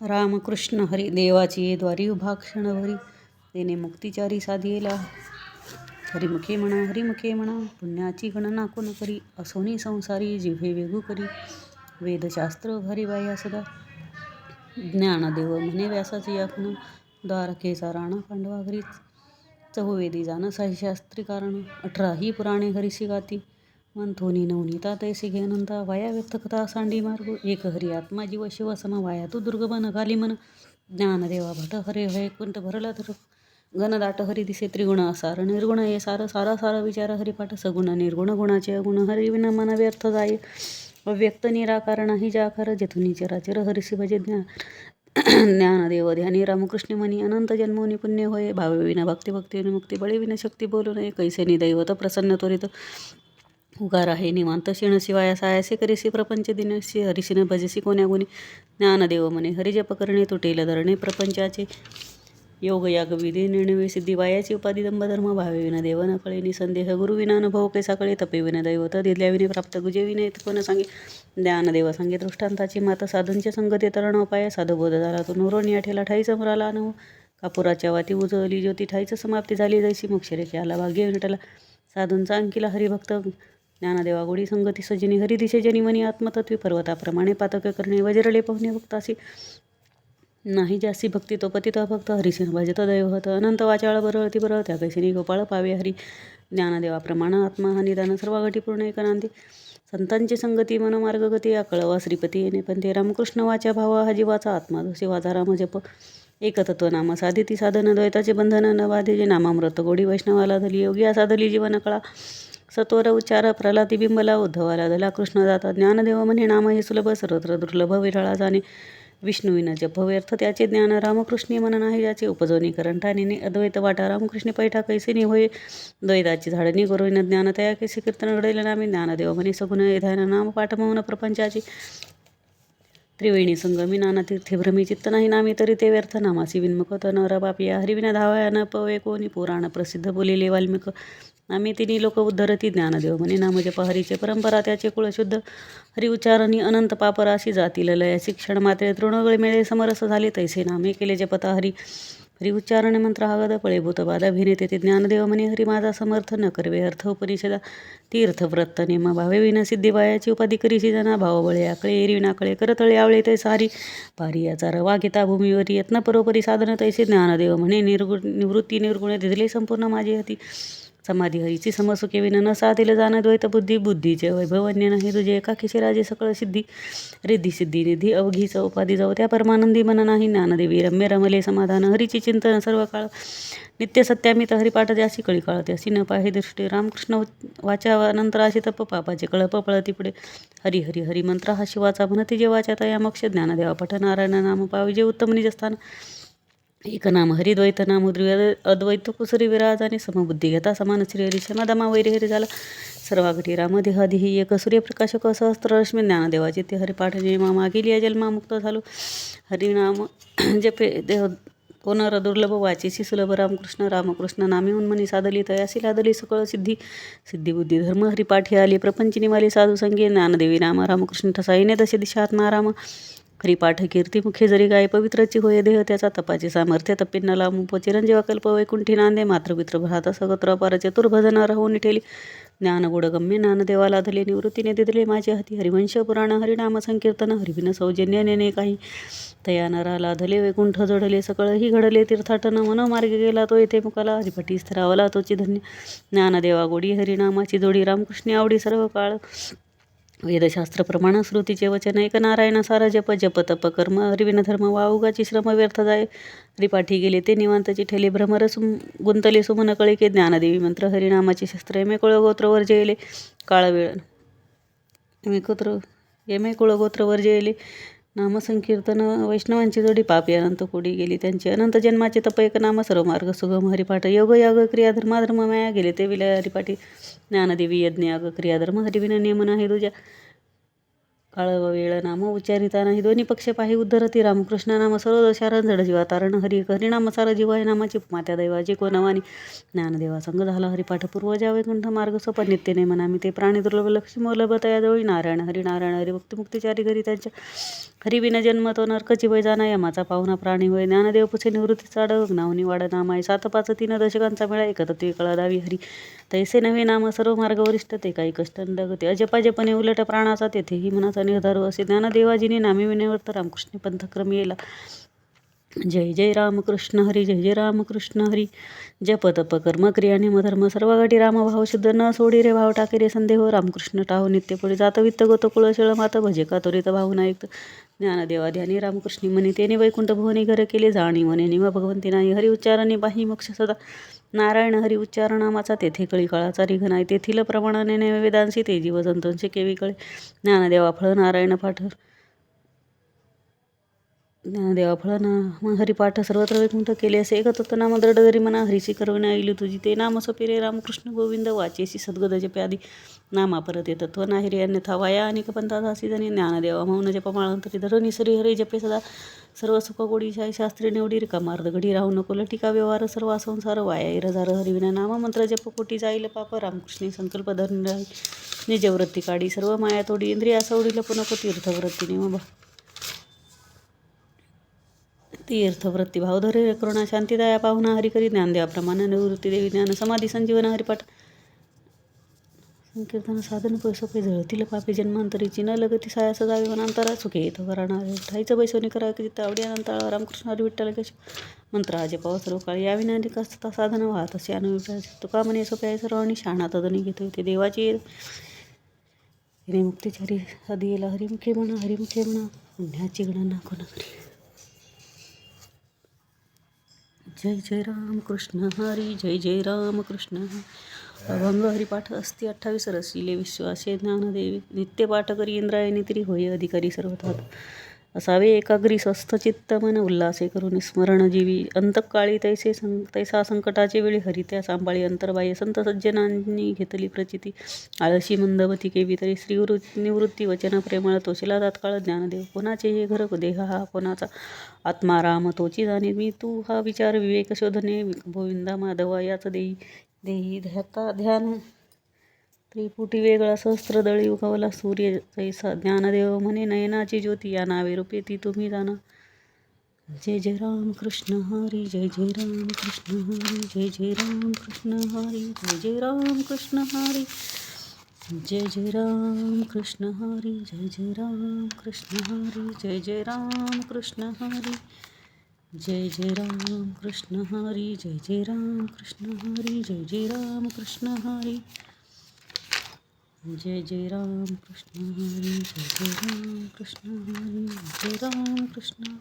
रामकृष्ण हरी देवाची द्वारी उभा क्षणभरी देणे मुक्तिचारी साधियेला. हरिमुखे म्हणा पुण्याची गणना कोण करी. असोनी संसारी जिव्हे वेगू करी. वेदशास्त्र हरिबाया सदा ज्ञानदेव म्हणे व्यासाची याखण. द्वारकेचा राणा पांडवा घरी चहुवेदी जाण शास्त्री कारण. 18 पुराणे हरिसी गाती मंथोनी नवनीता तैसे घे अनंता. वाया व्यक्त कथा सांडी मार्ग एक हरी आत्मा जीव शिव सम वाया तू दुर्गम नगाली मन. ज्ञानदेवा भट हरे हय कुंठ भरला तर घनदाट हरी दिसे त्रिगुण असार निर्गुण ये सार सारा सारा विचार हरिपाठ सगुण निर्गुण गुणाचे अगुण हरी विन मन व्यर्थ जाय. अव्यक्त निराकार नाही जाकार जेथुनी चराचर हरिसी भजे ज्ञानदेव ध्यानी रामकृष्ण मनी. अनंत जन्मोनी पुण्य होय भावे विना भक्ती भक्ती मुक्ती बळे विना शक्ती बोलू नये. कैसे निदैवत प्रसन्न त्वरित उगार आहे निवांत क्षीण शिवाय सायासे करीसी प्रपंच दिनसी हरिशीन भजसी कोण्या गुणी. ज्ञानदेव म्हणे हरिजप करणे तुटेल धरणे प्रपंचाचे. योग याग विधी निर्णवे सिद्धी वायाची उपाधी दंभधर्म भावे विना देव न कळे निसंदेह गुरु विना अनुभव कैसा कळे. तपे विना दैवत दिल्या विने प्राप्त गुजे विने कोण सांगे. ज्ञानदेव सांगे दृष्टांताची मात साधूंचे संगते तरण उपाय. साधुबोध झाला तो नुरोनी आठेला ठाईच मुराला अनुभव. कापुराच्या वाती उजळली ज्योती ठाईच समाप्ती झाली जैसी मोक्षरेखे आला भाग्य विटला. साधूंचा अंकिला हरिभक्त ज्ञानदेवा गोडी संगती सजिनी हरी दिशे जनी मनी. आत्मतत्वी पर्वताप्रमाणे पातक करणे वज्रले पवने भक्तासी. नाही जास्ती भक्ती तो पतित भक्त हरिसिंह भजत दैवत. अनंत वाचाळ बरळती बरळ त्या कैसिनी गोपाळ पावे हरी. ज्ञानदेवा प्रमाण आत्मा हा निदान सर्व घटी पूर्ण एक नांदी. संतांची संगती मन मार्ग गती अकळवा श्रीपती येणे पण ते. रामकृष्ण वाचा भावा हा जीवाचा आत्मा जसे वाचा राम जप. एकतत्व नाम साधिती साधन द्वैताचे बंधन न बाधे. जे नामामृत गोडी वैष्णवाला धली योगी असा धली जीवन कळा. सत्वर उच्चार प्रल्हादी बिंबला उद्धवाला धला कृष्ण जाता. ज्ञानदेव म्हणे नाम हे सुलभ सर्वत्र दुर्लभ विरळा जाणे. विष्णुविन जप व्यर्थ त्याचे ज्ञान. रामकृष्णी मन नाही ज्याचे उपजवनी करंटाने. अद्वैत वाटा रामकृष्णी पैठा कैसे होय द्वैताची झाडणी गुरुविन ज्ञान तया कैसे कीर्तन घडेल नामी. ज्ञानदेव म्हणे सगुण ध्यान नाम पाठ मौन प्रपंचाची. त्रिवेणी संगमी नाना तीर्थे भ्रमी चित्त नाही नामी तरी ते व्यर्थ. नामासी विन्मुख न रबापिया हरिविना धावया न पवे कोणी. पुराण प्रसिद्ध बोलिले वाल्मिक आम्ही तिन्ही लोक उद्धरती. ज्ञानदेव म्हणे नाम जप हरीचे परंपरा त्याचे कुळ शुद्ध. हरि उच्चारणी अनंत पापराशी जातील लयासी. क्षण मात्रे तृणगळ मिळे समरस झाले तैसे नामे केले जपता हरी. हरि उच्चारण मंत्र आगद पळेभूत बाधा भिने तेथे. ज्ञानदेव म्हणे हरी माझा समर्थ न करवे अर्थ उपनिषदा. तीर्थ व्रत नेम भावे विना सिद्धी वायाची उपाधी करीशी जना. भाव बळे आकळे एरी विना कळे करतळे आवळे तैसा हरी. पारी याचा रवा घेता भूमीवरी यत्न परोपरी साधन तैसे. ज्ञानदेव म्हणे निवृत्ती निर्गुण दिले संपूर्ण माझी हती. समाधी हरीची समसुखे विन न साधेल जाण द्वैत बुद्धी. बुद्धीचे वैभव अन्य नाही तुझे एकाकीचे राजे सकळ सिद्धी. रिद्धी सिद्धी निधी अवघीच उपाधी जाऊ त्या परमानंदी मन नाही. ज्ञानदेवी रम्य रमले समाधान हरीची चिंतन सर्व काळ. नित्य सत्यामित हरिपाठ ज्यासी कळी काळ त्यासी न पाहे दृष्टी. रामकृष्ण वाचा नंतराशी तप पापाचे कळप पळती पुढे. हरी हरी हरी मंत्र हा शिवाचा म्हणती जे वाचा तया मोक्ष. ज्ञानदेवा पठ नारायण नाम पावी जे उत्तम निजस्थान. एक नाम हरी द्वैत नाम अद्वैत कुसरी विराज. आणि समबुद्धी घेता समान श्री हरी क्षमादमा वैरी हरी झाला. सर्वागठी रामदेह आधी एक सूर्यप्रकाशक सहस्त्ररश्मी. ज्ञानदेवाचे ते हरिपाठ नेमा मागील या जन्मा मुक्त झालो. हरिनाम जपे देह पुनर दुर्लभ वाचेसी सुलभ. रामकृष्ण नामे उन्मनी साधली तयासी लादली सकळ सिद्धी. सिद्धी बुद्धी धर्म हरिपाठी आली प्रपंच निवाली साधू संगे. ज्ञानदेवी नाम रामकृष्ण ठसाईने दशे दिशा आत्माराम. हरिपाठ कीर्ती मुखे जरी गाय पवित्रची होय देह त्याचा. तपाचे सामर्थ्य तपिन्न लांब चिरंजीवा कल्प वैकुंठी नांदे. मातृपित्र भ्राता सगत्र अपार चतुर्भजन राहून ठेली. ज्ञान गुडगम्य ज्ञानदेवाला धले निवृत्तीने दिदले माझे हाती. हरिवंश पुराण हरिनाम संकीर्तन हरिविन सौजन्य नेने काही. तया नराला धले वैकुंठ जोडले सकळ ही घडले तीर्थाटन. मनोमार्ग गेला तो येथे मुकाला हरिपटी स्थिरावला तोची धन्य. ज्ञानदेवा गोडी हरिनामाची जोडी रामकृष्णी आवडी सर्व काळ. वेदशास्त्र प्रमाण श्रुतीचे वचन एक नारायण सारा जप. जप तप कर्म हरिविन धर्म वाउगाची श्रम व्यर्थ जाय. हरिपाठी गेले ते निवांतची ठेले भ्रमर गुंतले सुमन कळिके. ज्ञानदेवी मंत्र हरिनामाची शस्त्र एमे कुळगोत्र वर्जयले. काळ वेळ एमे कुळगोत्र वर्जयले. नामसंकीर्तन वैष्णवांची जोडी. पापी अनंत कोडी गेली त्यांची अनंत जन्माचे तप. एक नाम सर्व मार्ग सुगम हरिपाठ. योग याग क्रिया धर्माधर्म माया गेले ते विलय हरिपाठी. ज्ञानदेवी यज्ञ याग क्रिया धर्म हरिविन नियम नाही तुझ्या. काळ व वेळ नाम उच्चारिता नाही दोन्ही पक्ष पाही उद्धरती. रामकृष्ण नाम सर्व दशारण जड जीवा तारण. हरिनाम सार जीवा आहे नामाची मात्या दैवाची कोणवानी. ज्ञानदेवा संग झाला हरिपाठ पूर्वजा वैकुंठ मार्ग सोपा. नित्य नेम नामी ते प्राणी दुर्लभ लक्ष्मी मोलभ तया जवळी. नारायण हरी हरिभक्ती मुक्तिचारी घरी त्यांच्या. हरिबिन जन्म तो नरकची वय जाणा यमाचा पाहुणा प्राणी होय. ज्ञानदेव पुसे निवृत्तीचा अडग नावनी वाड नामाय. 7-5 दशकांचा मेळा एक तत्वे कळा दावी हरी. तैसे नवे नाम सर्व मार्ग वरिष्ठ ते काही कष्ट डगते. अजपाजपणे उलट प्राणाचा तेथेही मनाचा निर्धार असे. ज्ञानदेवाजीने नामे विनयवर्त रामकृष्ण पंथक्रम येला. जय जय रामकृष्ण हरी, जय जय रामकृष्ण हरी. जप तप कर्म क्रिया निमधर्म सर्व गाठी रामभाव शुद्ध न सोडी रे भाव टाके रे संदेह रामकृष्ण टाहो नित्य पडी. जात वित्त गोत कुळ शिळ मात भजे का त्वरित भावना ऐकत. ज्ञानदेवा ध्यानी रामकृष्णी म्हणी तेने वैकुंठ भुवनी घर केले जाणी म्हणे निम भगवंती नाही. हरी उच्चारणी पाही मोक्ष सदा नारायण हरी उच्चार नामाचा तेथे कळी काळाचा रिघ नाही. तेथील प्रमाणाने वेदांशी ते जीव जंतूंचे केवी कळे. ज्ञानदेवा फळ नारायण पाठ ज्ञानदेवा फळ नाम हरिपाठ सर्वत्र वैकुंठ केले असे. एक तत्वनाम दृढ धरी मना हरीची करवणे ऐली तुझी. ते नाम सोपे रामकृष्ण गोविंद वाचेसी सद्गद जप्यादी. नामा परत तत्व नाही रे अन्यथा वाया अनेक पंथासी जणी. ज्ञानदेवा मौन जप माळंतरी धर निसरी हरी जपे सदा. सर्व सुख गोडी शाही शास्त्री निवडी रिकामार्ध घडी राहू नको लटिका व्यवहार सर्व संसार वाया इरजार हरिविना नाम मंत्र जप कोटी जाईल पाप. रामकृष्णी संकल्प धरून राही निजवृत्ती काढी सर्व माया तोडी. इंद्रिया सवडील पुनको तीर्थवृत्ती निम तीर्थवृत्ती भावधरे करुणा शांतिदाया पाहुणा हरी करी. ज्ञानदेवा प्रमाण निवृत्ती देवी ज्ञान समाधी संजीवन हरिपाठ संकीर्तन साधन पैसोपे झळतील पापे जन्मांतरीची न लगती सायास जावे वनांतरा सुखे येतो करणारे. ठाईचं बैसोनी करा की जिथं आवडी अनंताळा. रामकृष्ण हरी विठ्ठल केशव मंत्र आजे पाव सर्व काळी. या विनानिक असता साधन वाहत असे अनुविप्राज. तुका म्हणे सोप्या सर्वांनी शहाणा तदनी घेतो. ते देवाची हिने मुक्तीचारी साधी येला. हरिमुखे म्हणा पुण्याची गणना कोण करी. जय जय रामकृष्ण हरी, जय जय रामकृष्ण. अभंग हरिपाठ अस्ति 28 रसिले विश्वासे ज्ञानदेवी. नित्य पाठ करी इंद्रायणी तरी होय अधिकारी सर्वतात. असावे एकाग्री स्वस्थ चित्त मन उल्हासे करून स्मरण जीवी. अंतकाळी तैसा संकटाचे वेळी हरी त्या सांभाळी अंतर्बाह्य. संत सज्जनांनी घेतली प्रचिती आळशी मंदमती केवी तरी. श्री निवृत्ती वचन प्रेमळ तोशिला तात्काळ. ज्ञानदेव कोणाचे हे घर देह हा कोणाचा आत्मा राम तोची जाणे. मी तू हा विचार विवेक शोधने गोविंदा माधवा याच देही ध्यान. त्रिपुटी वेगळा सहस्त्रदळी उगवला सूर्य जैसा. ज्ञानदेव म्हणे नयनाची ज्योती या नावे रूपे ती तुम्ही जाणा. जय जय रामकृष्ण हरी, जय जय रामकृष्ण हरी, जय जय रामकृष्ण हरी, जय जय रामकृष्ण हरी. जय जय रामकृष्ण हरी, जय जय रामकृष्ण हरी, जय जय रामकृष्ण हरी. जय जय रामकृष्ण हरी, जय जय रामकृष्ण हरी, जय जय रामकृष्ण हरी. जय जय रामकृष्ण हरी, जय जय रामकृष्ण हरी, जय रामकृष्ण.